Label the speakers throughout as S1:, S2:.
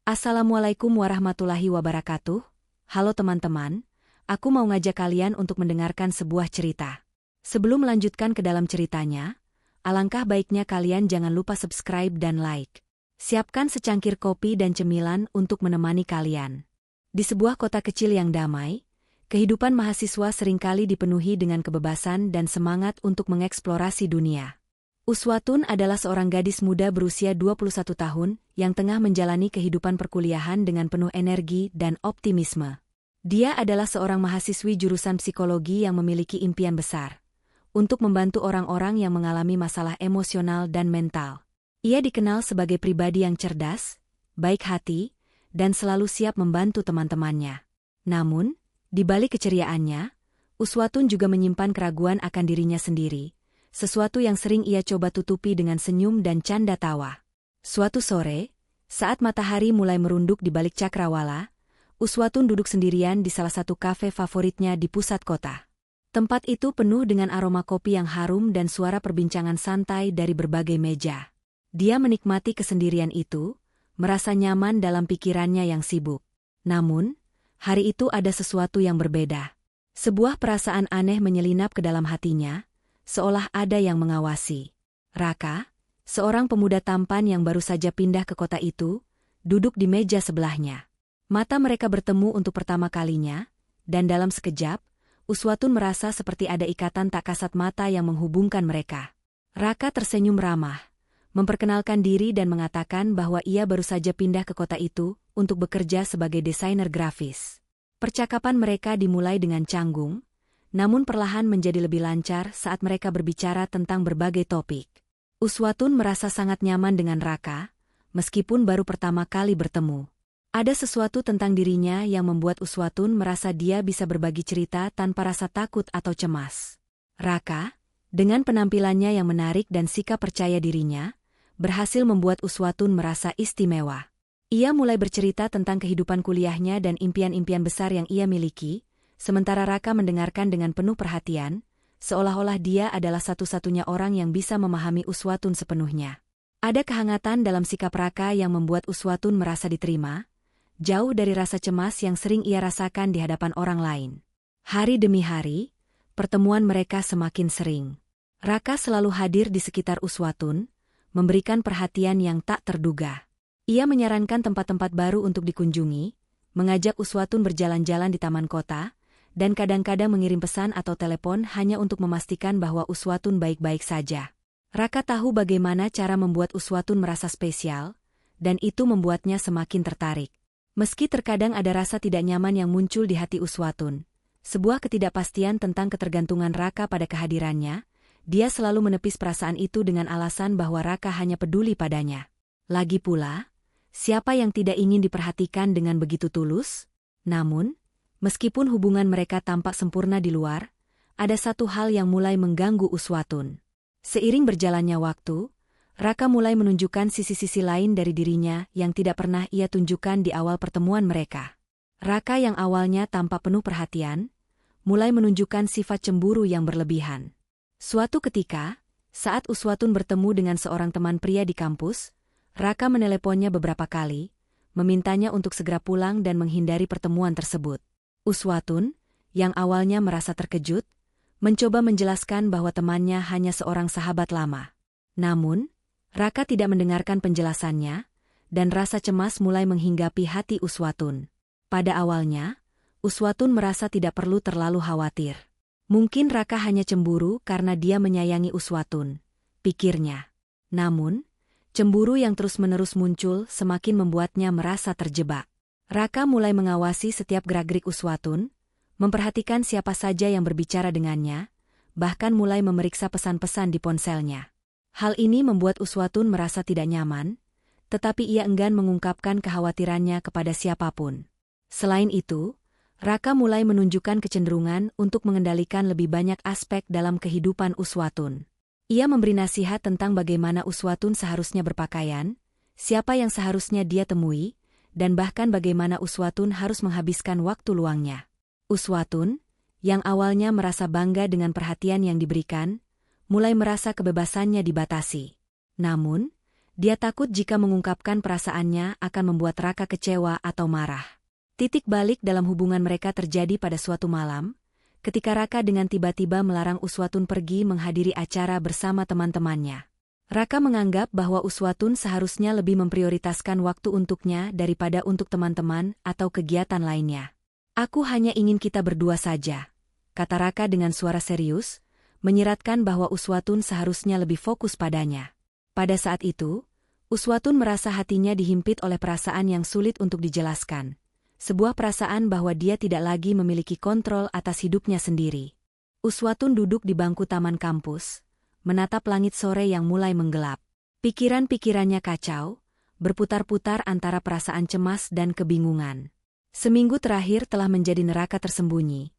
S1: Assalamualaikum warahmatullahi wabarakatuh. Halo teman-teman, aku mau ngajak kalian untuk mendengarkan sebuah cerita. Sebelum melanjutkan ke dalam ceritanya, alangkah baiknya kalian jangan lupa subscribe dan like. Siapkan secangkir kopi dan cemilan untuk menemani kalian. Di sebuah kota kecil yang damai, kehidupan mahasiswa seringkali dipenuhi dengan kebebasan dan semangat untuk mengeksplorasi dunia. Uswatun adalah seorang gadis muda berusia 21 tahun yang tengah menjalani kehidupan perkuliahan dengan penuh energi dan optimisme. Dia adalah seorang mahasiswi jurusan psikologi yang memiliki impian besar untuk membantu orang-orang yang mengalami masalah emosional dan mental. Ia dikenal sebagai pribadi yang cerdas, baik hati, dan selalu siap membantu teman-temannya. Namun, di balik keceriaannya, Uswatun juga menyimpan keraguan akan dirinya sendiri, sesuatu yang sering ia coba tutupi dengan senyum dan canda tawa. Suatu sore, saat matahari mulai merunduk di balik cakrawala, Uswatun duduk sendirian di salah satu kafe favoritnya di pusat kota. Tempat itu penuh dengan aroma kopi yang harum dan suara perbincangan santai dari berbagai meja. Dia menikmati kesendirian itu, merasa nyaman dalam pikirannya yang sibuk. Namun, hari itu ada sesuatu yang berbeda. Sebuah perasaan aneh menyelinap ke dalam hatinya, seolah ada yang mengawasi. Raka, seorang pemuda tampan yang baru saja pindah ke kota itu, duduk di meja sebelahnya. Mata mereka bertemu untuk pertama kalinya, dan dalam sekejap, Uswatun merasa seperti ada ikatan tak kasat mata yang menghubungkan mereka. Raka tersenyum ramah, memperkenalkan diri dan mengatakan bahwa ia baru saja pindah ke kota itu untuk bekerja sebagai desainer grafis. Percakapan mereka dimulai dengan canggung, namun perlahan menjadi lebih lancar saat mereka berbicara tentang berbagai topik. Uswatun merasa sangat nyaman dengan Raka, meskipun baru pertama kali bertemu. Ada sesuatu tentang dirinya yang membuat Uswatun merasa dia bisa berbagi cerita tanpa rasa takut atau cemas. Raka, dengan penampilannya yang menarik dan sikap percaya dirinya, berhasil membuat Uswatun merasa istimewa. Ia mulai bercerita tentang kehidupan kuliahnya dan impian-impian besar yang ia miliki, sementara Raka mendengarkan dengan penuh perhatian, seolah-olah dia adalah satu-satunya orang yang bisa memahami Uswatun sepenuhnya. Ada kehangatan dalam sikap Raka yang membuat Uswatun merasa diterima, jauh dari rasa cemas yang sering ia rasakan di hadapan orang lain. Hari demi hari, pertemuan mereka semakin sering. Raka selalu hadir di sekitar Uswatun, memberikan perhatian yang tak terduga. Ia menyarankan tempat-tempat baru untuk dikunjungi, mengajak Uswatun berjalan-jalan di taman kota, dan kadang-kadang mengirim pesan atau telepon hanya untuk memastikan bahwa Uswatun baik-baik saja. Raka tahu bagaimana cara membuat Uswatun merasa spesial, dan itu membuatnya semakin tertarik. Meski terkadang ada rasa tidak nyaman yang muncul di hati Uswatun, sebuah ketidakpastian tentang ketergantungan Raka pada kehadirannya, dia selalu menepis perasaan itu dengan alasan bahwa Raka hanya peduli padanya. Lagi pula, siapa yang tidak ingin diperhatikan dengan begitu tulus? Namun, meskipun hubungan mereka tampak sempurna di luar, ada satu hal yang mulai mengganggu Uswatun. Seiring berjalannya waktu, Raka mulai menunjukkan sisi-sisi lain dari dirinya yang tidak pernah ia tunjukkan di awal pertemuan mereka. Raka yang awalnya tampak penuh perhatian, mulai menunjukkan sifat cemburu yang berlebihan. Suatu ketika, saat Uswatun bertemu dengan seorang teman pria di kampus, Raka meneleponnya beberapa kali, memintanya untuk segera pulang dan menghindari pertemuan tersebut. Uswatun, yang awalnya merasa terkejut, mencoba menjelaskan bahwa temannya hanya seorang sahabat lama. Namun, Raka tidak mendengarkan penjelasannya, dan rasa cemas mulai menghinggapi hati Uswatun. Pada awalnya, Uswatun merasa tidak perlu terlalu khawatir. Mungkin Raka hanya cemburu karena dia menyayangi Uswatun, pikirnya. Namun, cemburu yang terus-menerus muncul semakin membuatnya merasa terjebak. Raka mulai mengawasi setiap gerak-gerik Uswatun, memperhatikan siapa saja yang berbicara dengannya, bahkan mulai memeriksa pesan-pesan di ponselnya. Hal ini membuat Uswatun merasa tidak nyaman, tetapi ia enggan mengungkapkan kekhawatirannya kepada siapapun. Selain itu, Raka mulai menunjukkan kecenderungan untuk mengendalikan lebih banyak aspek dalam kehidupan Uswatun. Ia memberi nasihat tentang bagaimana Uswatun seharusnya berpakaian, siapa yang seharusnya dia temui, dan bahkan bagaimana Uswatun harus menghabiskan waktu luangnya. Uswatun, yang awalnya merasa bangga dengan perhatian yang diberikan, mulai merasa kebebasannya dibatasi. Namun, Dia takut jika mengungkapkan perasaannya akan membuat Raka kecewa atau marah. Titik balik dalam hubungan mereka terjadi pada suatu malam, ketika Raka dengan tiba-tiba melarang Uswatun pergi menghadiri acara bersama teman-temannya. Raka menganggap bahwa Uswatun seharusnya lebih memprioritaskan waktu untuknya daripada untuk teman-teman atau kegiatan lainnya. "Aku hanya ingin kita berdua saja," kata Raka dengan suara serius, menyiratkan bahwa Uswatun seharusnya lebih fokus padanya. Pada saat itu, Uswatun merasa hatinya dihimpit oleh perasaan yang sulit untuk dijelaskan. Sebuah perasaan bahwa dia tidak lagi memiliki kontrol atas hidupnya sendiri. Uswatun duduk di bangku taman kampus, menatap langit sore yang mulai menggelap. Pikiran-pikirannya kacau, berputar-putar antara perasaan cemas dan kebingungan. Seminggu terakhir telah menjadi neraka tersembunyi.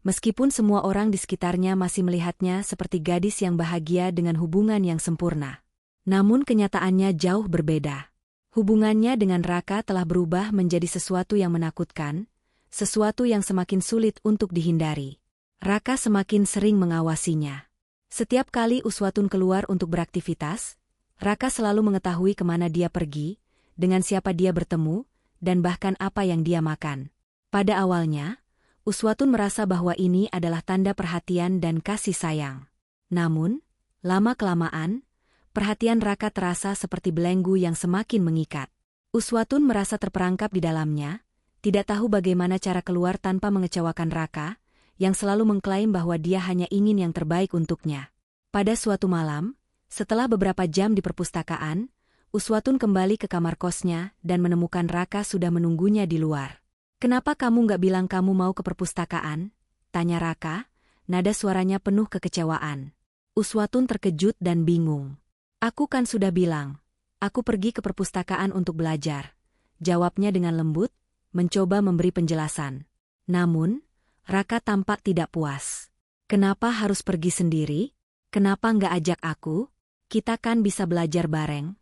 S1: Meskipun semua orang di sekitarnya masih melihatnya seperti gadis yang bahagia dengan hubungan yang sempurna. Namun kenyataannya jauh berbeda. Hubungannya dengan Raka telah berubah menjadi sesuatu yang menakutkan, sesuatu yang semakin sulit untuk dihindari. Raka semakin sering mengawasinya. Setiap kali Uswatun keluar untuk beraktivitas, Raka selalu mengetahui kemana dia pergi, dengan siapa dia bertemu, dan bahkan apa yang dia makan. Pada awalnya, Uswatun merasa bahwa ini adalah tanda perhatian dan kasih sayang. Namun, lama-kelamaan, perhatian Raka terasa seperti belenggu yang semakin mengikat. Uswatun merasa terperangkap di dalamnya, tidak tahu bagaimana cara keluar tanpa mengecewakan Raka, yang selalu mengklaim bahwa dia hanya ingin yang terbaik untuknya. Pada suatu malam, setelah beberapa jam di perpustakaan, Uswatun kembali ke kamar kosnya dan menemukan Raka sudah menunggunya di luar. "Kenapa kamu nggak bilang kamu mau ke perpustakaan?" tanya Raka, nada suaranya penuh kekecewaan. Uswatun terkejut dan bingung. "Aku kan sudah bilang, aku pergi ke perpustakaan untuk belajar," jawabnya dengan lembut, mencoba memberi penjelasan. Namun, Raka tampak tidak puas. "Kenapa harus pergi sendiri? Kenapa nggak ajak aku? Kita kan bisa belajar bareng."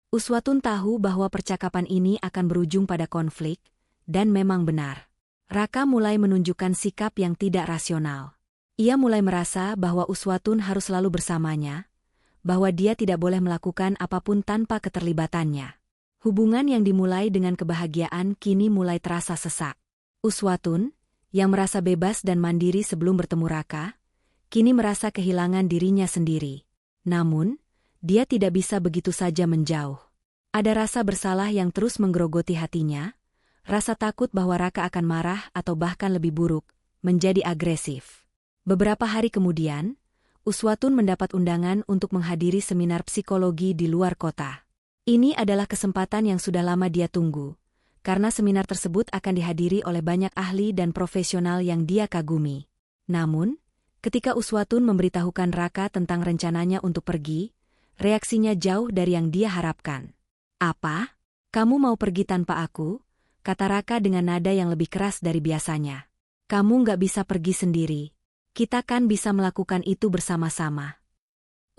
S1: Uswatun tahu bahwa percakapan ini akan berujung pada konflik, dan memang benar. Raka mulai menunjukkan sikap yang tidak rasional. Ia mulai merasa bahwa Uswatun harus selalu bersamanya, bahwa dia tidak boleh melakukan apapun tanpa keterlibatannya. Hubungan yang dimulai dengan kebahagiaan kini mulai terasa sesak. Uswatun, yang merasa bebas dan mandiri sebelum bertemu Raka, kini merasa kehilangan dirinya sendiri. Namun, dia tidak bisa begitu saja menjauh. Ada rasa bersalah yang terus menggerogoti hatinya, rasa takut bahwa Raka akan marah atau bahkan lebih buruk, menjadi agresif. Beberapa hari kemudian, Uswatun mendapat undangan untuk menghadiri seminar psikologi di luar kota. Ini adalah kesempatan yang sudah lama dia tunggu, karena seminar tersebut akan dihadiri oleh banyak ahli dan profesional yang dia kagumi. Namun, ketika Uswatun memberitahukan Raka tentang rencananya untuk pergi, reaksinya jauh dari yang dia harapkan. "Apa? Kamu mau pergi tanpa aku?" kata Raka dengan nada yang lebih keras dari biasanya. "Kamu nggak bisa pergi sendiri. Kita kan bisa melakukan itu bersama-sama."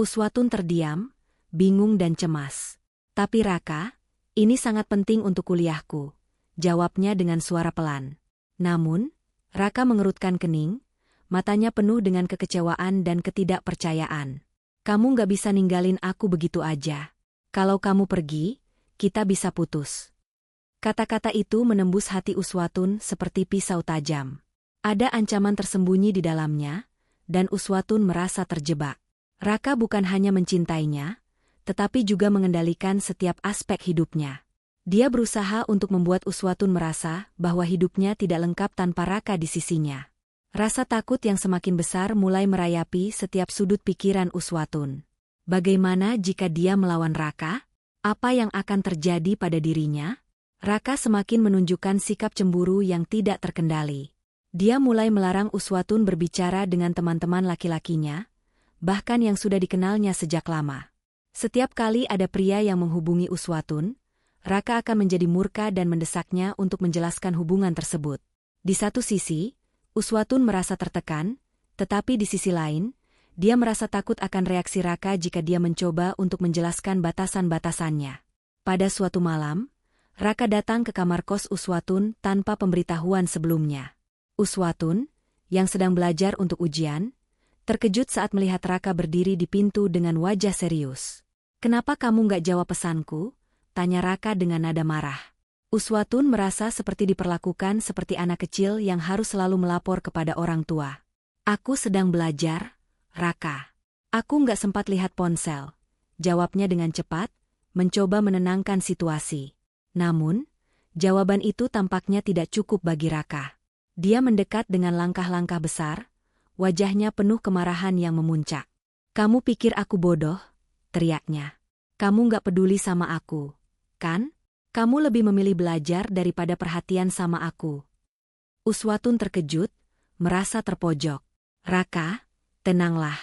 S1: Uswatun terdiam, bingung dan cemas. "Tapi Raka, ini sangat penting untuk kuliahku," jawabnya dengan suara pelan. Namun, Raka mengerutkan kening, matanya penuh dengan kekecewaan dan ketidakpercayaan. "Kamu nggak bisa ninggalin aku begitu aja. Kalau kamu pergi, kita bisa putus." Kata-kata itu menembus hati Uswatun seperti pisau tajam. Ada ancaman tersembunyi di dalamnya, dan Uswatun merasa terjebak. Raka bukan hanya mencintainya, tetapi juga mengendalikan setiap aspek hidupnya. Dia berusaha untuk membuat Uswatun merasa bahwa hidupnya tidak lengkap tanpa Raka di sisinya. Rasa takut yang semakin besar mulai merayapi setiap sudut pikiran Uswatun. Bagaimana jika dia melawan Raka? Apa yang akan terjadi pada dirinya? Raka semakin menunjukkan sikap cemburu yang tidak terkendali. Dia mulai melarang Uswatun berbicara dengan teman-teman laki-lakinya, bahkan yang sudah dikenalnya sejak lama. Setiap kali ada pria yang menghubungi Uswatun, Raka akan menjadi murka dan mendesaknya untuk menjelaskan hubungan tersebut. Di satu sisi, Uswatun merasa tertekan, tetapi di sisi lain, dia merasa takut akan reaksi Raka jika dia mencoba untuk menjelaskan batasan-batasannya. Pada suatu malam, Raka datang ke kamar kos Uswatun tanpa pemberitahuan sebelumnya. Uswatun, yang sedang belajar untuk ujian, terkejut saat melihat Raka berdiri di pintu dengan wajah serius. Kenapa kamu nggak jawab pesanku? Tanya Raka dengan nada marah. Uswatun merasa seperti diperlakukan seperti anak kecil yang harus selalu melapor kepada orang tua. Aku sedang belajar, Raka. Aku nggak sempat lihat ponsel. Jawabnya dengan cepat, mencoba menenangkan situasi. Namun, jawaban itu tampaknya tidak cukup bagi Raka. Dia mendekat dengan langkah-langkah besar, wajahnya penuh kemarahan yang memuncak. Kamu pikir aku bodoh? Teriaknya. Kamu nggak peduli sama aku, kan? Kamu lebih memilih belajar daripada perhatian sama aku. Uswatun terkejut, merasa terpojok. Raka, tenanglah.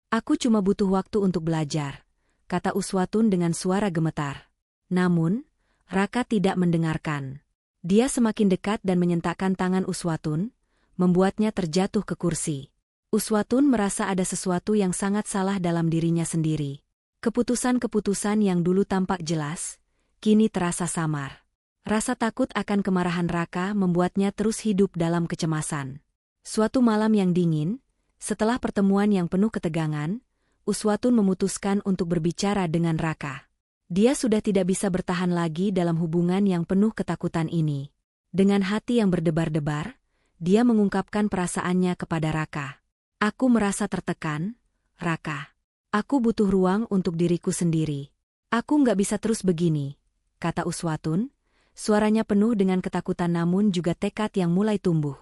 S1: Aku cuma butuh waktu untuk belajar, kata Uswatun dengan suara gemetar. Namun, Raka tidak mendengarkan. Dia semakin dekat dan menyentakkan tangan Uswatun, membuatnya terjatuh ke kursi. Uswatun merasa ada sesuatu yang sangat salah dalam dirinya sendiri. Keputusan-keputusan yang dulu tampak jelas, kini terasa samar. Rasa takut akan kemarahan Raka membuatnya terus hidup dalam kecemasan. Suatu malam yang dingin, setelah pertemuan yang penuh ketegangan, Uswatun memutuskan untuk berbicara dengan Raka. Dia sudah tidak bisa bertahan lagi dalam hubungan yang penuh ketakutan ini. Dengan hati yang berdebar-debar, dia mengungkapkan perasaannya kepada Raka. Aku merasa tertekan, Raka. Aku butuh ruang untuk diriku sendiri. Aku nggak bisa terus begini, kata Uswatun. Suaranya penuh dengan ketakutan namun juga tekad yang mulai tumbuh.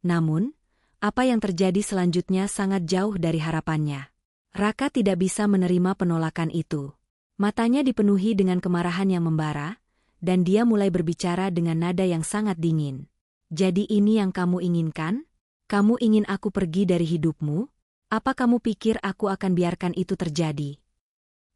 S1: Namun, apa yang terjadi selanjutnya sangat jauh dari harapannya. Raka tidak bisa menerima penolakan itu. Matanya dipenuhi dengan kemarahan yang membara, dan dia mulai berbicara dengan nada yang sangat dingin. Jadi ini yang kamu inginkan? Kamu ingin aku pergi dari hidupmu? Apa kamu pikir aku akan biarkan itu terjadi?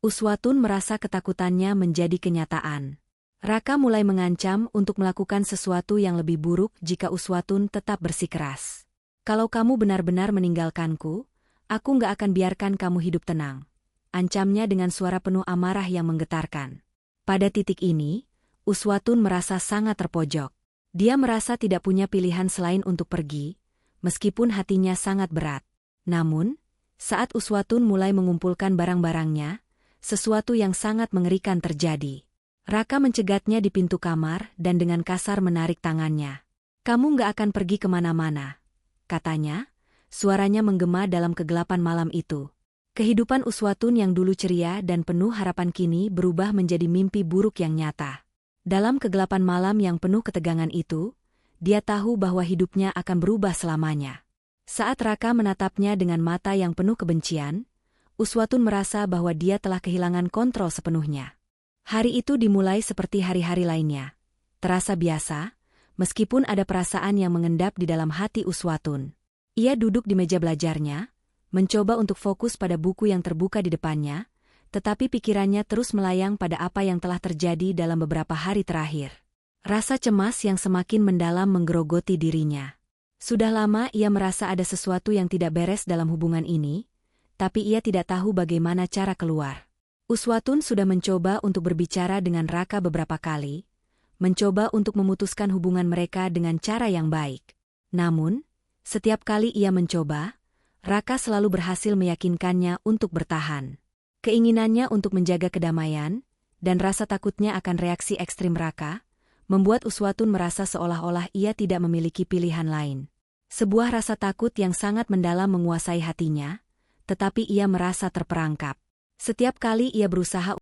S1: Uswatun merasa ketakutannya menjadi kenyataan. Raka mulai mengancam untuk melakukan sesuatu yang lebih buruk jika Uswatun tetap bersikeras. Kalau kamu benar-benar meninggalkanku, aku nggak akan biarkan kamu hidup tenang. Ancamnya dengan suara penuh amarah yang menggetarkan. Pada titik ini, Uswatun merasa sangat terpojok. Dia merasa tidak punya pilihan selain untuk pergi, meskipun hatinya sangat berat. Namun, saat Uswatun mulai mengumpulkan barang-barangnya, sesuatu yang sangat mengerikan terjadi. Raka mencegatnya di pintu kamar dan dengan kasar menarik tangannya. Kamu nggak akan pergi kemana-mana, katanya, suaranya menggema dalam kegelapan malam itu. Kehidupan Uswatun yang dulu ceria dan penuh harapan kini berubah menjadi mimpi buruk yang nyata. Dalam kegelapan malam yang penuh ketegangan itu, dia tahu bahwa hidupnya akan berubah selamanya. Saat Raka menatapnya dengan mata yang penuh kebencian, Uswatun merasa bahwa dia telah kehilangan kontrol sepenuhnya. Hari itu dimulai seperti hari-hari lainnya. Terasa biasa, meskipun ada perasaan yang mengendap di dalam hati Uswatun. Ia duduk di meja belajarnya, mencoba untuk fokus pada buku yang terbuka di depannya, tetapi pikirannya terus melayang pada apa yang telah terjadi dalam beberapa hari terakhir. Rasa cemas yang semakin mendalam menggerogoti dirinya. Sudah lama ia merasa ada sesuatu yang tidak beres dalam hubungan ini, tapi ia tidak tahu bagaimana cara keluar. Uswatun sudah mencoba untuk berbicara dengan Raka beberapa kali, mencoba untuk memutuskan hubungan mereka dengan cara yang baik. Namun, setiap kali ia mencoba, Raka selalu berhasil meyakinkannya untuk bertahan. Keinginannya untuk menjaga kedamaian, dan rasa takutnya akan reaksi ekstrim Raka, membuat Uswatun merasa seolah-olah ia tidak memiliki pilihan lain. Sebuah rasa takut yang sangat mendalam menguasai hatinya, tetapi ia merasa terperangkap. Setiap kali ia berusaha